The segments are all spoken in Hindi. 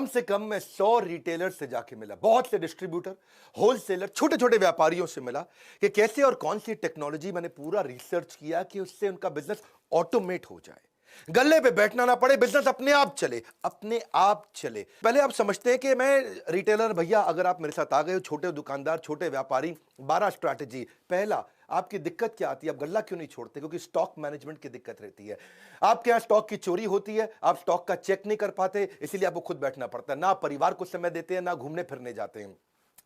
से कम मैं 100 रिटेलर से जाके मिला, बहुत से डिस्ट्रीब्यूटर, होलसेलर, छोटे छोटे व्यापारियों से मिला कि कैसे और कौन सी टेक्नोलॉजी, मैंने पूरा रिसर्च किया कि उससे उनका बिजनेस ऑटोमेट हो जाए, गल्ले पे बैठना ना पड़े, बिजनेस अपने आप चले, अपने आप चले। पहले आप समझते हैं कि मैं रिटेलर भैया, अगर आप मेरे साथ आ गए हो, छोटे दुकानदार, छोटे व्यापारी, 12 स्ट्रैटेजी। पहला, आपकी दिक्कत क्या आती है, आप गल्ला क्यों नहीं छोड़ते? क्योंकि स्टॉक मैनेजमेंट की दिक्कत रहती है। आपके यहां स्टॉक की चोरी होती है, आप स्टॉक का चेक नहीं कर पाते, इसीलिए आपको खुद बैठना पड़ता है, ना परिवार को समय देते हैं, ना घूमने फिरने जाते हैं।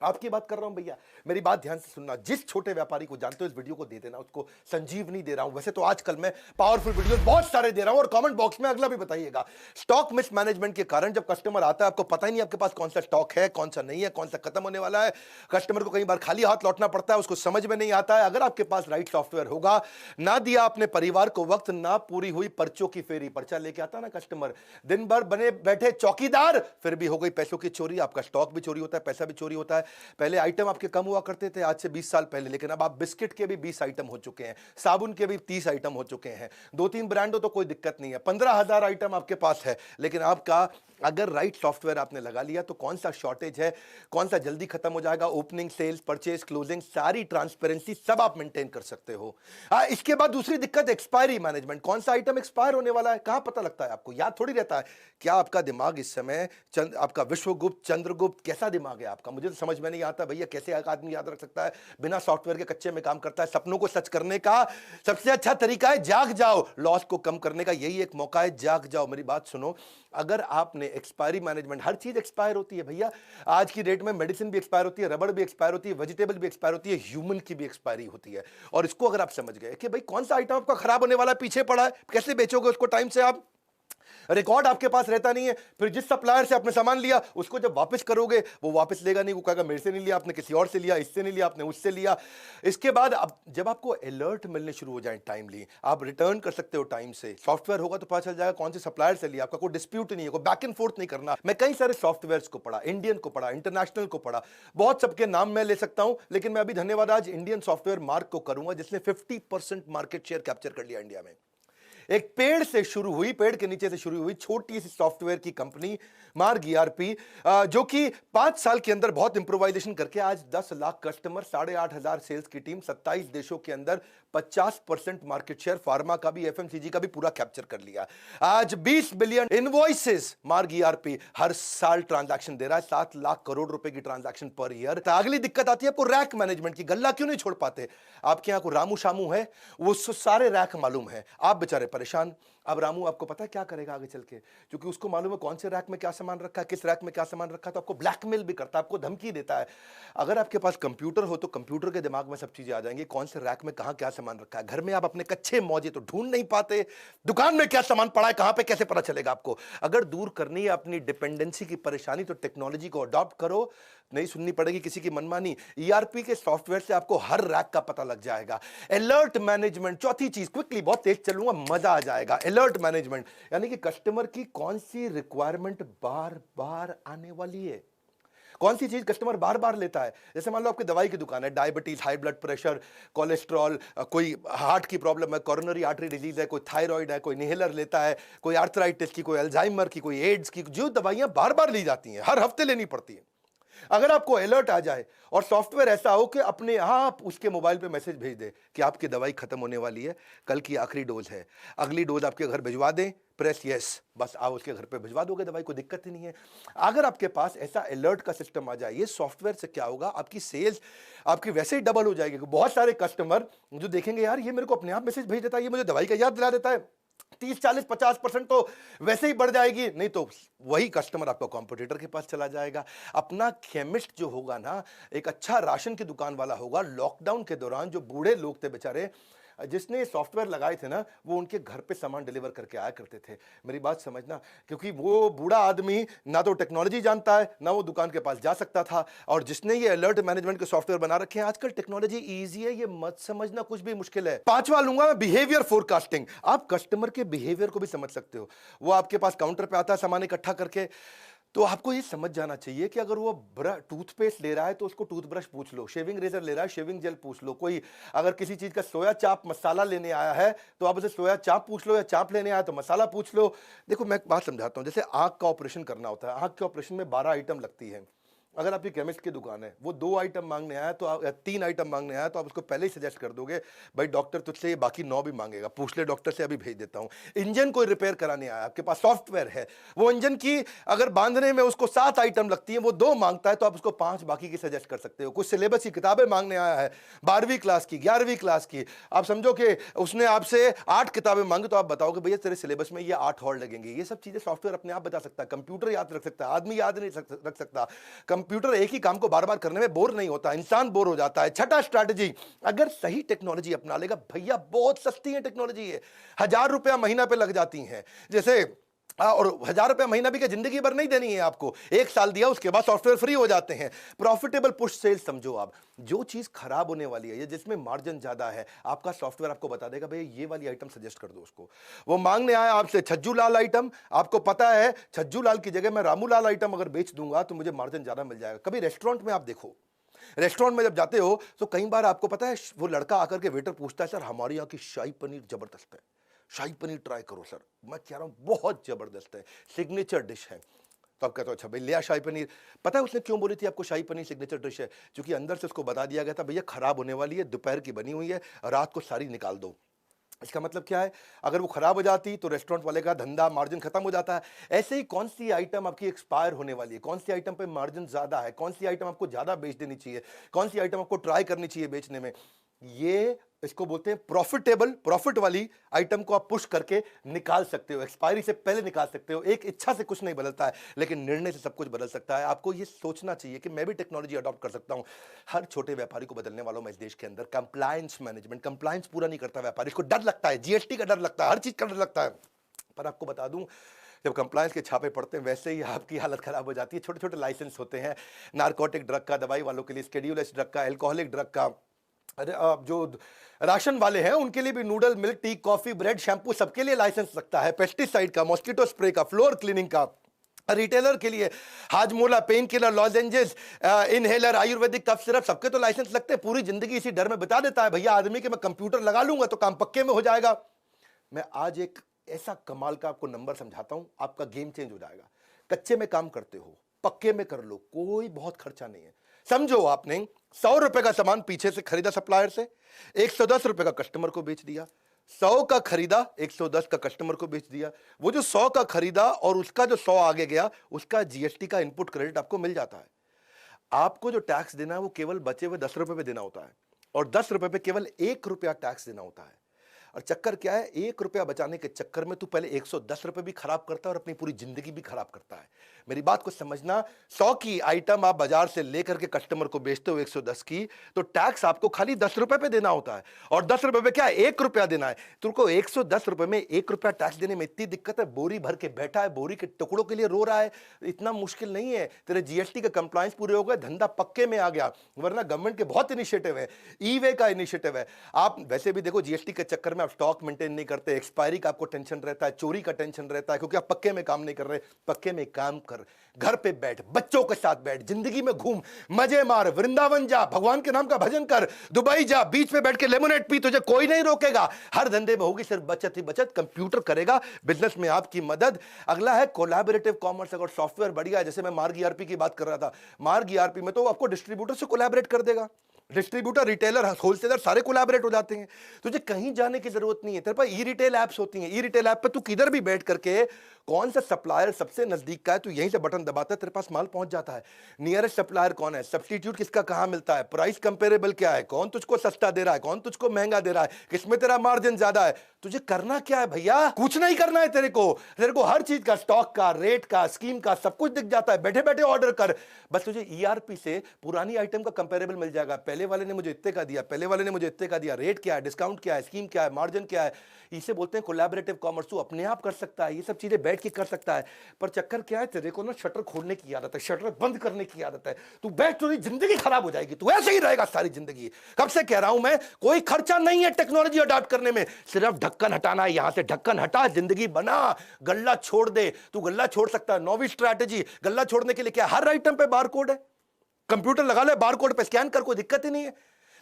आपकी बात कर रहा हूं भैया, मेरी बात ध्यान से सुनना। जिस छोटे व्यापारी को जानते हो इस वीडियो को दे देना, उसको संजीवनी दे रहा हूं। वैसे तो आजकल मैं पावरफुल वीडियो बहुत सारे दे रहा हूं, और कमेंट बॉक्स में अगला भी बताइएगा। स्टॉक मिसमैनेजमेंट के कारण जब कस्टमर आता है, आपको पता ही नहीं आपके पास कौन सा स्टॉक है, कौन सा नहीं है, कौन सा खत्म होने वाला है। कस्टमर को कई बार खाली हाथ लौटना पड़ता है, उसको समझ में नहीं आता है। अगर आपके पास राइट सॉफ्टवेयर होगा, ना दिया अपने परिवार को वक्त, ना पूरी हुई पर्चों की फेरी, पर्चा लेके आता ना कस्टमर, दिन भर बने बैठे चौकीदार, फिर भी हो गई पैसों की चोरी, आपका स्टॉक भी चोरी होता है, पैसा भी चोरी होता है। पहले आइटम आपके कम हुआ करते थे आज से 20 साल पहले, लेकिन अब आप बिस्किट के भी 20 आइटम हो चुके हैं, साबुन के भी 30 आइटम हो चुके हैं। 2-3 ब्रांड हो तो कोई दिक्कत नहीं है, 15,000 आइटम आपके पास है। लेकिन आपका अगर राइट सॉफ्टवेयर आपने लगा लिया तो कौन सा शॉर्टेज है, कौन सा जल्दी खत्म हो जाएगा, ओपनिंग, सेल्स, परचेज, क्लोजिंग, सारी ट्रांसपेरेंसी सब आप मेंटेन कर सकते हो। इसके बाद दूसरी दिक्कत एक्सपायरी मैनेजमेंट। कौन सा आइटम एक्सपायर होने वाला है, कहां पता लगता है आपको? याद थोड़ी रहता है। क्या आपका दिमाग इस समय आपका विश्वगुप्त, चंद्रगुप्त, कैसा दिमाग है आपका? मुझे तो समझ में नहीं आता भैया, कैसे एक आदमी याद रख सकता है बिना सॉफ्टवेयर के, कच्चे में काम करता है। सपनों को सच करने का सबसे अच्छा तरीका है जाग जाओ, लॉस को कम करने का यही एक मौका है, जाग जाओ। मेरी बात सुनो, अगर आपने एक्सपायरी मैनेजमेंट, हर चीज एक्सपायर होती है भैया, आज की डेट में मेडिसिन भी एक्सपायर होती है, रबड़ भी एक्सपायर होती है, वेजिटेबल भी एक्सपायर होती है, ह्यूमन की भी एक्सपायरी होती है। और इसको अगर आप समझ गए कि भाई कौन सा आइटम आपका खराब होने वाला है, पीछे पड़ा है, कैसे बेचोगे उसको टाइम से, आप रिकॉर्ड आपके पास रहता नहीं है। फिर जिस सप्लायर से आपने सामान लिया, उसको जब वापस करोगे, वो वापस लेगा नहीं, वो कहेगा मेरे से नहीं लिया आपने, किसी और से लिया, इससे नहीं लिया आपने, उससे लिया। इसके बाद अब जब आपको अलर्ट मिलने शुरू हो जाए टाइमली, आप रिटर्न कर सकते हो टाइम से। सॉफ्टवेयर होगा तो पता चल जाएगा कौन से सप्लायर से लिया, आपका कोई डिस्प्यूट नहीं है, कोई बैक एंड फोर्थ नहीं करना। मैं कई सारे सॉफ्टवेयर को पढ़ा, इंडियन को पढ़ा, इंटरनेशनल को पढ़ा, बहुत सबके नाम मैं ले सकता हूं, लेकिन मैं अभी धन्यवाद आज इंडियन सॉफ्टवेयर मार्क को करूंगा, जिसने 50% मार्केट शेयर कैप्चर कर लिया इंडिया में। एक पेड़ से शुरू हुई, पेड़ के नीचे से शुरू हुई छोटी सी सॉफ्टवेयर की कंपनी मार्ग ईआरपी, जो कि 5 साल के अंदर बहुत इंप्रोवाइजेशन करके आज 10 लाख कस्टमर, 8,500 सेल्स की टीम, 27 देशों के अंदर 50% मार्केट शेयर, फार्मा का भी, एफएमसीजी का भी पूरा कैप्चर कर लिया। आज 20 बिलियन इनवॉइसेस मार्ग ईआरपी हर साल ट्रांजैक्शन दे रहा है, 7 लाख करोड़ रुपए की ट्रांजैक्शन पर ईयर। तो अगली दिक्कत आती है आपको रैक मैनेजमेंट की। गल्ला क्यों नहीं छोड़ पाते? आपके यहां को रामू शामू है, वो सारे रैक मालूम है, आप बेचारे परेशान। अब रामू आपको पता है क्या करेगा आगे चल के? क्योंकि उसको मालूम है कौन से रैक में क्या सामान रखा है, किस रैक में क्या सामान रखा है, तो आपको ब्लैकमेल भी करता है, आपको धमकी देता है। अगर आपके पास कंप्यूटर हो तो कंप्यूटर के दिमाग में सब चीजें आ जाएंगी, कौन से रैक में कहां क्या सामान रखा है। घर में आप अपने कच्चे मौजे तो ढूंढ नहीं पाते, दुकान में क्या सामान पड़ा है, कहां पे कैसे पता चलेगा आपको? अगर दूर करनी है अपनी डिपेंडेंसी की परेशानी, तो टेक्नोलॉजी को अडॉप्ट करो, नहीं सुननी पड़ेगी किसी की मनमानी। ईआरपी के सॉफ्टवेयर से आपको हर रैक का पता लग जाएगा। अलर्ट मैनेजमेंट, चौथी चीज, क्विकली, बहुत तेज चलूंगा, मजा आ जाएगा। अलर्ट मैनेजमेंट यानी कि कस्टमर की कौन सी रिक्वायरमेंट बार बार आने वाली है, कौन सी चीज कस्टमर बार बार लेता है। जैसे मान लो आपकी दवाई की दुकान है, diabetes, high blood pressure, cholesterol, कोई हार्ट की प्रॉब्लम है, कोरोनरी आर्टरी डिजीज है, कोई थायराइड है, कोई इनहेलर लेता है, कोई आर्थराइटिस की, कोई अल्जाइमर की, कोई एड्स की, जो दवाइयां बार बार ली जाती हैं, हर हफ्ते लेनी पड़ती है। अगर आपको अलर्ट आ जाए और सॉफ्टवेयर ऐसा हो कि अपने आप उसके मोबाइल पे मैसेज भेज दे कि आपकी दवाई खत्म होने वाली है, कल की आखिरी डोज है, अगली डोज आपके घर भिजवा दें, प्रेस यस, बस आप उसके घर पे भिजवा दोगे दवाई, कोई दिक्कत ही नहीं है। अगर आपके पास ऐसा अलर्ट का सिस्टम आ जाए, ये सॉफ्टवेयर से क्या होगा, आपकी सेल्स आपकी वैसे ही डबल हो जाएगी। बहुत सारे कस्टमर जो देखेंगे यार ये मेरे को अपने आप मैसेज भेज देता है, ये मुझे दवाई का याद दिला देता है, 30-40-50% तो वैसे ही बढ़ जाएगी। नहीं तो वही कस्टमर आपका कॉम्पिटिटर के पास चला जाएगा। अपना केमिस्ट जो होगा ना, एक अच्छा राशन की दुकान वाला होगा, लॉकडाउन के दौरान जो बूढ़े लोग थे बेचारे, जिसने सॉफ्टवेयर लगाए थे ना, वो उनके घर पे सामान डिलीवर करके आया करते थे। मेरी बात समझना, क्योंकि वो बूढ़ा आदमी ना तो टेक्नोलॉजी जानता है, ना वो दुकान के पास जा सकता था। और जिसने ये अलर्ट मैनेजमेंट के सॉफ्टवेयर बना रखे हैं, आजकल टेक्नोलॉजी इजी है, ये मत समझना कुछ भी मुश्किल है। पांचवा लूंगा मैं, बिहेवियर फोरकास्टिंग। आप कस्टमर के बिहेवियर को भी समझ सकते हो। वो आपके पास काउंटर पे आता है सामान इकट्ठा करके, तो आपको ये समझ जाना चाहिए कि अगर वो टूथपेस्ट ले रहा है तो उसको टूथब्रश पूछ लो, शेविंग रेजर ले रहा है शेविंग जेल पूछ लो, कोई अगर किसी चीज का सोया चाप मसाला लेने आया है तो आप उसे सोया चाप पूछ लो, या चाप लेने आया तो मसाला पूछ लो। देखो मैं एक बात समझाता हूँ, जैसे आंख का ऑपरेशन करना होता है, आंख के ऑपरेशन में 12 आइटम लगती है। अगर आपकी केमिस्ट की दुकान है, वो 2 आइटम मांगने आया तो या 3 आइटम मांगने आया तो आप उसको पहले ही सजेस्ट कर दोगे, भाई डॉक्टर तुझसे ये बाकी 9 भी मांगेगा, पूछ ले डॉक्टर से, अभी भेज देता हूं। इंजन कोई रिपेयर कराने आया, आपके पास सॉफ्टवेयर है, वो इंजन की अगर बांधने में उसको 7 आइटम लगती है, वो 2 मांगता है तो आप उसको 5 बाकी की सजेस्ट कर सकते हो। कुछ सिलेबस की किताबें मांगने आया है, 12वीं क्लास की, 11वीं क्लास की, आप समझो कि उसने आपसे 8 किताबें मांगी तो आप बताओगे भैया तेरे सिलेबस में ये 8 और लगेंगे। ये सब चीजें सॉफ्टवेयर अपने आप बता सकता है, कंप्यूटर याद रख सकता है, आदमी याद नहीं रख सकता। कंप्यूटर एक ही काम को बार बार करने में बोर नहीं होता, इंसान बोर हो जाता है। छठा स्ट्रैटेजी, अगर सही टेक्नोलॉजी अपना लेगा, भैया बहुत सस्ती है टेक्नोलॉजी है, 1000 रुपया महीना पे लग जाती हैं। जैसे और 1000 रुपया महीना भी क्या जिंदगी भर नहीं देनी है आपको, 1 साल दिया उसके बाद सॉफ्टवेयर फ्री हो जाते हैं। प्रॉफिटेबल पुश सेल्स समझो आप, जो चीज खराब होने वाली है या जिसमें मार्जिन ज्यादा है, आपका सॉफ्टवेयर आपको बता देगा भैया ये वाली आइटम सजेस्ट कर दो उसको। वो मांगने आया आपसे छज्जू लाल आइटम, आपको पता है छज्जू लाल की जगह मैं रामू लाल आइटम अगर बेच दूंगा तो मुझे मार्जिन ज्यादा मिल जाएगा। कभी रेस्टोरेंट में आप देखो, रेस्टोरेंट में जब जाते हो तो कई बार आपको पता है वो लड़का आकर के वेटर पूछता है सर हमारे यहाँ की शाही पनीर जबरदस्त है, शाही पनीर ट्राई करो सर। मैं कह रहा हूं बहुत जबरदस्त है, सिग्नेचर डिश है। तो आप कहते हो अच्छा भाई लिया शाही पनीर। पता है उसने क्यों बोली थी आपको शाही पनीर सिग्नेचर डिश है? क्योंकि अंदर से उसको बता दिया गया था भैया खराब होने वाली है, दोपहर की बनी हुई है, रात को सारी निकाल दो। इसका मतलब क्या है, अगर वो खराब हो जाती तो रेस्टोरेंट वाले का धंधा मार्जिन खत्म हो जाता है। ऐसे ही कौन सी आइटम आपकी एक्सपायर होने वाली है, कौन सी आइटम पे मार्जिन ज्यादा है, कौन सी आइटम आपको ज्यादा बेच देनी चाहिए, कौन सी आइटम आपको ट्राई करनी चाहिए बेचने में, ये इसको बोलते हैं प्रॉफिटेबल। प्रॉफिट वाली आइटम को आप पुश करके निकाल सकते हो, एक्सपायरी से पहले निकाल सकते हो। एक इच्छा से कुछ नहीं बदलता है, लेकिन निर्णय से सब कुछ बदल सकता है। आपको ये सोचना चाहिए कि मैं भी टेक्नोलॉजी अडॉप्ट कर सकता हूं। हर छोटे व्यापारी को बदलने वालों में इस देश के अंदर कंप्लायंस मैनेजमेंट, कंप्लायंस पूरा नहीं करता व्यापारी, इसको डर लगता है, जीएसटी का डर लगता है, हर चीज का डर लगता है। पर आपको बता दूं, जब कंप्लायंस के छापे पड़ते हैं वैसे ही आपकी हालत खराब हो जाती है। छोटे छोटे लाइसेंस होते हैं, नारकोटिक ड्रग का, दवाई वालों के लिए स्केड्यूल एच ड्रग का, एल्कोहलिक ड्रग का, अरे जो राशन वाले हैं उनके लिए भी noodle, milk, tea, coffee, bread, shampoo सबके लिए लाइसेंस लगता है, पेस्टिसाइड का, मॉस्किटो स्प्रे का, फ्लोर क्लीनिंग का। रिटेलर के लिए Hajmola, painkiller, lozenges, inhaler, Ayurvedic cough syrup, सबके तो लाइसेंस लगते हैं। पूरी जिंदगी इसी डर में बिता देता है भैया आदमी कि मैं कंप्यूटर लगा लूंगा तो काम पक्के में हो जाएगा। मैं आज एक ऐसा कमाल का आपको नंबर समझाता हूं, आपका गेम चेंज हो जाएगा। कच्चे में काम करते हो, पक्के में कर लो, कोई बहुत खर्चा नहीं है। समझो आपने 100 रुपए का सामान पीछे से खरीदा सप्लायर से, 110 रुपए का कस्टमर को बेच दिया। 100 का खरीदा, 110 का कस्टमर को बेच दिया। वो जो 100 का खरीदा और उसका जो 100 आगे गया, उसका जीएसटी का इनपुट क्रेडिट आपको मिल जाता है। आपको जो टैक्स देना है वो केवल बचे हुए 10 रुपए पे देना होता है, और 10 रुपए पे केवल 1 रुपया टैक्स देना होता है। और चक्कर क्या है, 1 रुपया बचाने के चक्कर में तू पहले 110 रुपए भी खराब करता है और अपनी पूरी जिंदगी भी खराब करता है। मेरी बात को समझना, 100 की आइटम आप बाजार से लेकर के कस्टमर को बेचते हो 110 की, तो टैक्स आपको खाली 10 रुपए पे देना होता है। और 10 रुपए पे क्या 1 रुपया देना है। तुमको 110 रुपए में 1 रुपया टैक्स देने में इतनी दिक्कत है, बोरी भर के बैठा है, बोरी के टुकड़ों के लिए रो रहा है, इतना मुश्किल नहीं है। तेरे जीएसटी के कंप्लायंस पूरे हो गए, धंधा पक्के में आ गया। वरना गवर्नमेंट के बहुत इनिशिएटिव है, ई वे का इनिशिएटिव है। आप वैसे भी देखो जीएसटी के चक्कर में आप स्टॉक मेंटेन नहीं करते, एक्सपायरी का आपको टेंशन रहता है, चोरी का टेंशन रहता है, क्योंकि आप पक्के में काम नहीं कर रहे। पक्के में काम कर, घर पे बैठ, बच्चों के साथ बैठ, जिंदगी में घूम, मजे मार, वृंदावन जा, भगवान के नाम का भजन कर, दुबई जा, बीच पे बैठ के लेमोनेड पी, तुझे कोई नहीं रोकेगा। हर धंधे में होगी सिर्फ बचत ही बचत, कंप्यूटर करेगा बिजनेस में आपकी मदद। अगला है कोलैबोरेटिव कॉमर्स। अगर सॉफ्टवेयर बढ़िया है, जैसे मैं मार्ग ईआरपी की बात कर रहा था, मार्ग ईआरपी में तो आपको डिस्ट्रीब्यूटर से कोलैबोरेट कर देगा। डिस्ट्रीब्यूटर, रिटेलर, होलसेलर सारे कोलैबोरेट हो जाते हैं। तुझे कहीं जाने की जरूरत नहीं है, तेरे पास ई रिटेल ऐप्स होती हैं। ई रिटेल ऐप पे तू किधर भी बैठ करके कौन सा सप्लायर सबसे नजदीक का है, तू यहीं से बटन दबाता है, तेरे पास माल पहुंच जाता है। नियरेस्ट सप्लायर कौन है, सब्स्टिट्यूट किसका कहां मिलता है, प्राइस कंपेरेबल क्या है, कौन तुझको सस्ता दे रहा है, कौन तुझको महंगा दे रहा है, किसमें तेरा मार्जिन ज्यादा है। तुझे करना क्या है भैया, कुछ नहीं करना है। तेरे को हर चीज का, स्टॉक का, रेट का, स्कीम का सब कुछ दिख जाता है। बैठे बैठे ऑर्डर कर, बस तुझे ईआरपी से पुरानी आइटम का कंपेरेबल मिल जाएगा। पहले पहले वाले ने मुझे इतने का दिया, पहले वाले ने मुझे इतने का दिया, रेट क्या है, डिस्काउंट क्या है, स्कीम क्या है, मार्जिन क्या है, इसे बोलते हैं कोलैबोरेटिव कॉमर्स। तू अपने आप कर सकता है, ये सब चीजें बैठ के कर सकता है। पर चक्कर क्या है, तेरे को ना शटर खोलने की आदत है, शटर बंद करने की आदत है। तू बैठ, तो जिंदगी खराब हो जाएगी, तू ऐसे ही रहेगा सारी जिंदगी। कब से कह रहा हूं मैं, कोई खर्चा नहीं है टेक्नोलॉजी अडॉप्ट करने में, सिर्फ ढक्कन हटाना है। यहां से ढक्कन हटा, जिंदगी बना, गल्ला छोड़ दे। तू गल्ला छोड़ सकता है, नौवीं स्ट्रैटेजी। गल्ला छोड़ने के लिए क्या, हर आइटम पे बारकोड है, कंप्यूटर लगा ले, बारकोड पे स्कैन कर, कोई दिक्कत ही नहीं है।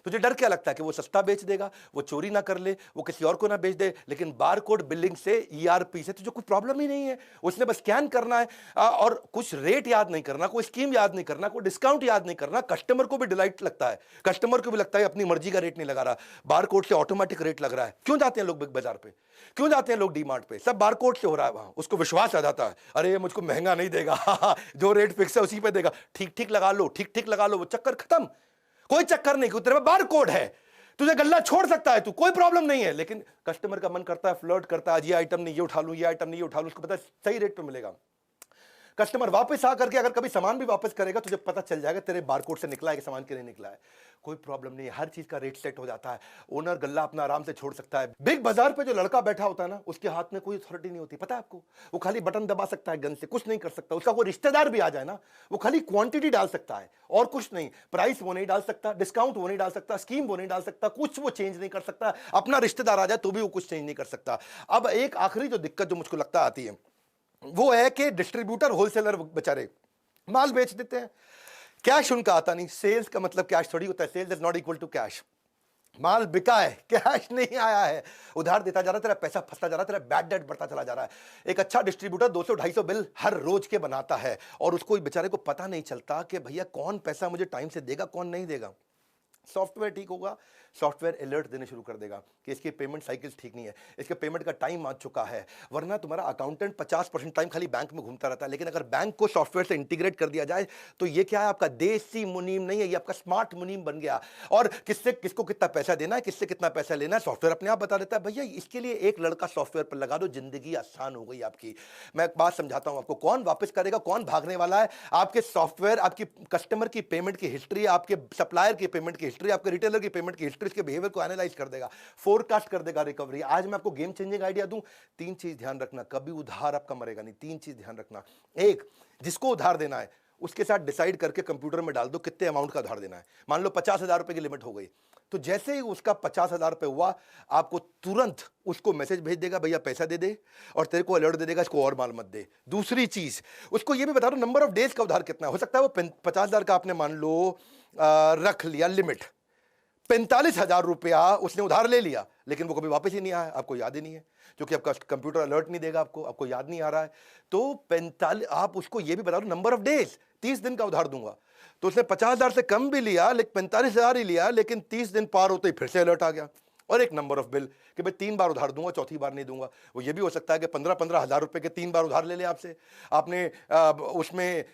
तुझे डर क्या लगता है कि वो सस्ता बेच देगा, वो चोरी ना कर ले, वो किसी और को ना बेच दे। लेकिन बारकोड बिलिंग से, ईआरपी से तुझे कोई प्रॉब्लम ही नहीं है। उसने बस स्कैन करना है और कुछ रेट याद नहीं करना, कोई स्कीम याद नहीं करना, कोई डिस्काउंट याद नहीं करना। कस्टमर को भी डिलाइट लगता है, कस्टमर को भी लगता है अपनी मर्जी का रेट नहीं लगा रहा, बारकोड से ऑटोमेटिक रेट लग रहा है। क्यों जाते हैं लोग बिग बाजार पे, क्यों जाते हैं लोग डीमार्ट पे, सब बारकोड से हो रहा है वहां। उसको विश्वास आ जाता है, अरे ये मुझको महंगा नहीं देगा जो रेट फिक्स है उसी पे देगा, ठीक ठीक लगा लो, ठीक ठीक लगा लो, वो चक्कर खत्म। कोई चक्कर नहीं, तेरे में बारकोड है, तुझे गल्ला छोड़ सकता है तू, कोई प्रॉब्लम नहीं है। लेकिन कस्टमर का मन करता है, फ्लर्ट करता है, ये आइटम नहीं ये उठा लूं, ये आइटम नहीं ये उठा लूं, उसको पता है सही रेट पे मिलेगा। कस्टमर वापस आकर के अगर कभी सामान भी वापस करेगा, तुझे पता चल जाएगा तेरे बारकोड से निकला है कि सामान के नहीं निकला है। कोई प्रॉब्लम नहीं है, हर चीज का रेट सेट हो जाता है, ओनर गल्ला अपना आराम से छोड़ सकता है। बिग बाजार पे जो लड़का बैठा होता है ना, उसके हाथ में कोई अथॉरिटी नहीं होती, पता है आपको। वो खाली बटन दबा सकता है गन से, कुछ नहीं कर सकता। उसका कोई रिश्तेदार भी आ जाए ना, वो खाली क्वांटिटी डाल सकता है और कुछ नहीं। प्राइस वो नहीं डाल सकता, डिस्काउंट वो नहीं डाल सकता, स्कीम वो नहीं डाल सकता, कुछ वो चेंज नहीं कर सकता। अपना रिश्तेदार आ जाए तो भी वो कुछ चेंज नहीं कर सकता। अब एक आखिरी जो दिक्कत जो मुझको लगता आती है वो है कि डिस्ट्रीब्यूटर होलसेलर बेचारे माल बेच देते हैं, कैश उनका आता नहीं। सेल्स का मतलब कैश थोड़ी होता है, sales is not equal to cash. माल बिका है, कैश नहीं आया है, उधार देता जा रहा है, तेरा पैसा फंसता जा रहा है, तेरा बैड डेट बढ़ता चला जा रहा है। एक अच्छा डिस्ट्रीब्यूटर 200-250 बिल हर रोज के बनाता है और उसको बेचारे को पता नहीं चलता कि भैया कौन पैसा मुझे टाइम से देगा, कौन नहीं देगा। सॉफ्टवेयर ठीक होगा, सॉफ्टवेयर अलर्ट देने शुरू कर देगा कि इसकी पेमेंट साइकिल ठीक नहीं है, इसके पेमेंट का टाइम आ चुका है। वरना तुम्हारा अकाउंटेंट 50% टाइम खाली बैंक में घूमता रहता है। लेकिन अगर बैंक को सॉफ्टवेयर से इंटीग्रेट कर दिया जाए तो ये क्या है, आपका देसी मुनीम नहीं है, ये आपका स्मार्ट मुनीम बन गया। और किससे किसको कितना पैसा देना है, किससे कितना पैसा लेना है, सॉफ्टवेयर अपने आप बता देता है। भैया इसके लिए एक लड़का सॉफ्टवेयर पर लगा दो, जिंदगी आसान हो गई आपकी। मैं एक बात समझाता हूं आपको, कौन वापस करेगा, कौन भागने वाला है। आपके सॉफ्टवेयर आपकी कस्टमर की पेमेंट की हिस्ट्री, आपके सप्लायर की पेमेंट की हिस्ट्री, आपके रिटेलर की पेमेंट की हिस्ट्री, इसके बिहेवियर को एनालाइज कर देगा, फोरकास्ट कर देगा रिकवरी। आज मैं आपको गेम चेंजिंग आइडिया दूं, 3 चीज ध्यान रखना, कभी उधार आपका मरेगा नहीं। 3 चीज ध्यान रखना। एक, जिसको उधार देना है उसके साथ डिसाइड करके कंप्यूटर में डाल दो कितने अमाउंट का उधार देना है। मान लो 50,000 रुपए की लिमिट हो गई, तो जैसे ही उसका 50,000 रुपए हुआ, आपको तुरंत उसको मैसेज भेज देगा, भैया पैसा दे दे, और तेरे को अलर्ट दे देगा इसको और माल मत दे। दूसरी चीज, उसको ये भी बता दो नंबर ऑफ डेज का उधार कितना है। हो सकता है वो 50,000 का आपने मान लो रख लिया लिमिट, 45,000 रुपया उसने उधार ले लिया, लेकिन वो कभी वापस ही नहीं आया, आपको याद ही नहीं है, क्योंकि आपका कंप्यूटर अलर्ट नहीं देगा आपको याद नहीं आ रहा है। तो 45, आप उसको ये भी बता दो नंबर ऑफ डेज, 30 दिन का उधार दूंगा। तो उसने 50,000 से कम भी लिया, लेकिन 45,000 ही लिया, लेकिन 30 दिन पार होते ही फिर से अलर्ट आ गया। और एक नंबर ऑफ बिल कि भाई 3 बार उधार दूंगा, चौथी बार नहीं दूंगा। वो ये भी हो सकता है कि 15-15 हजार रुपए के 3 बार उधार ले ले आपसे, आपने उसमें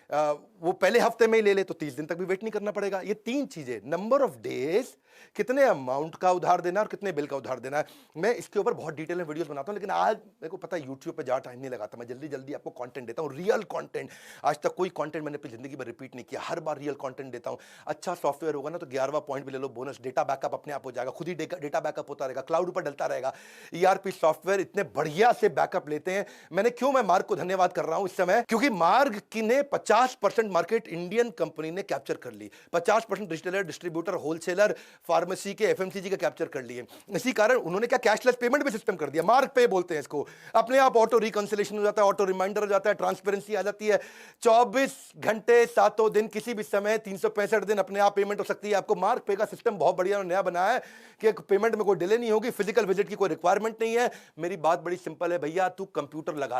वो पहले हफ्ते में ही ले ले, तो 30 दिन तक भी वेट नहीं करना पड़ेगा। ये 3 चीजें, नंबर ऑफ डेज, कितने अमाउंट का उधार देना और कितने बिल का उधार देना है। मैं इसके ऊपर बहुत डिटेल में वीडियोस बनाता हूं, लेकिन आज मेरे को पता है यूट्यूब पे ज्यादा टाइम नहीं लगाता, मैं जल्दी जल्दी आपको कंटेंट देता हूं, रियल कंटेंट। आज तक कोई कंटेंट मैंने अपनी जिंदगी में रिपीट नहीं किया, हर बार रियल कंटेंट देता हूं। अच्छा सॉफ्टवेयर होगा ना तो 11वां पॉइंट भी ले लो, बोनस, डेटा बैकअप अपने आप हो जाएगा, खुद ही डेटा बैकअप होता रहेगा, क्लाउड पर डलता रहेगा। ईआरपी सॉफ्टवेयर इतने बढ़िया से बैकअप लेते हैं। मैं मार्ग को धन्यवाद कर रहा हूं इस समय, क्योंकि मार्ग की ने 50% मार्केट इंडियन कंपनी ने कैप्चर कर ली, 50% रिटेलर, डिस्ट्रीब्यूटर, होलसेलर, फार्मेसी के, एफएमसीजी के कैप्चर कर लिए। इसी कारण उन्होंने क्या कैशलेस पेमेंट भी सिस्टम कर दिया, मार्ग पे बोलते हैं इसको। अपने आप ऑटो रिकंसिलेशन हो जाता है, ऑटो रिमाइंडर हो जाता है, ट्रांसपेरेंसी आ जाती है। 24 घंटे 7 दिन किसी भी समय 365 दिन अपने आप पेमेंट हो सकती है। आपको मार्ग पे का सिस्टम बहुत बढ़िया और नया बनाया है कि पेमेंट में कोई डिले नहीं होगी, फिजिकल विजिट की कोई रिक्वायरमेंट नहीं है। मेरी बात बड़ी सिंपल है भैया, तू कंप्यूटर लगा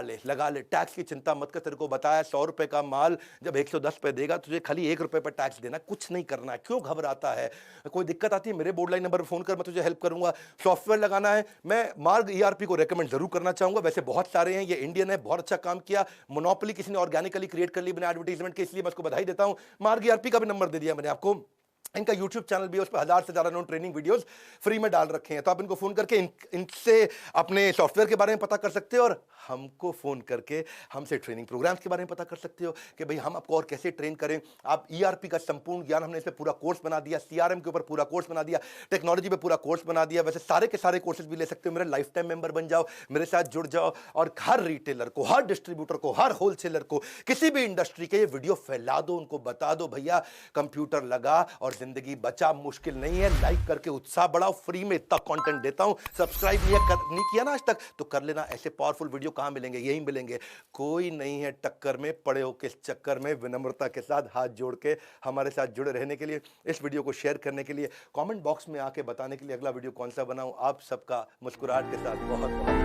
ले, टैक्स की चिंता मत कर। तेरे को बताया 100 रुपए का माल जब 110 पे देगा, तुझे खाली 1 रुपए पर टैक्स देना, कुछ नहीं करना है। क्यों घबराता है? कोई दिक्कत आती है मेरे बोर्ड लाइन नंबर पर फोन कर, मैं तुझे हेल्प करूंगा। सॉफ्टवेयर लगाना है, मैं मार्ग ईआरपी को रेकमेंड जरूर करना चाहूंगा। वैसे बहुत सारे हैं, ये इंडियन है, बहुत अच्छा काम किया। मोनोपोली किसी ने ऑर्गेनिकली क्रिएट कर ली बिना एडवर्टाइजमेंट के, इसलिए मैं उसको बधाई देता हूं। मार्ग ईआरपी का भी नंबर दे दिया मैंने आपको, इनका YouTube चैनल भी है, उस पर 1000 से ज़्यादा उन्होंने ट्रेनिंग वीडियोस फ्री में डाल रखे हैं। तो आप इनको फ़ोन करके इनसे अपने सॉफ्टवेयर के बारे में पता कर सकते हो और हमको फ़ोन करके हमसे ट्रेनिंग प्रोग्राम्स के बारे में पता कर सकते हो कि भाई हम आपको और कैसे ट्रेन करें। आप ERP का संपूर्ण ज्ञान, हमने इस पे पूरा कोर्स बना दिया, CRM के ऊपर पूरा कोर्स बना दिया, टेक्नोलॉजी पे पूरा कोर्स बना दिया। वैसे सारे के सारे कोर्सेज भी ले सकते हो। मेरे लाइफ टाइम मेंबर बन जाओ, मेरे साथ जुड़ जाओ और हर रिटेलर को, हर डिस्ट्रीब्यूटर को, हर होलसेलर को, किसी भी इंडस्ट्री के ये वीडियो फैला दो, उनको बता दो भैया कंप्यूटर लगा और जिंदगी बचा, मुश्किल नहीं है। लाइक करके उत्साह बढ़ाओ, फ्री में इतना कंटेंट देता हूं। सब्सक्राइब नहीं किया ना आज तक तो कर लेना। ऐसे पावरफुल वीडियो कहां मिलेंगे? यहीं मिलेंगे। कोई नहीं है टक्कर में, पड़े हो किस चक्कर में। विनम्रता के साथ हाथ जोड़ के हमारे साथ जुड़े रहने के लिए, इस वीडियो को शेयर करने के लिए, कमेंट बॉक्स में आके बताने के लिए अगला वीडियो कौन सा बनाऊं। आप सबका मुस्कुराहट के साथ बहुत बहुत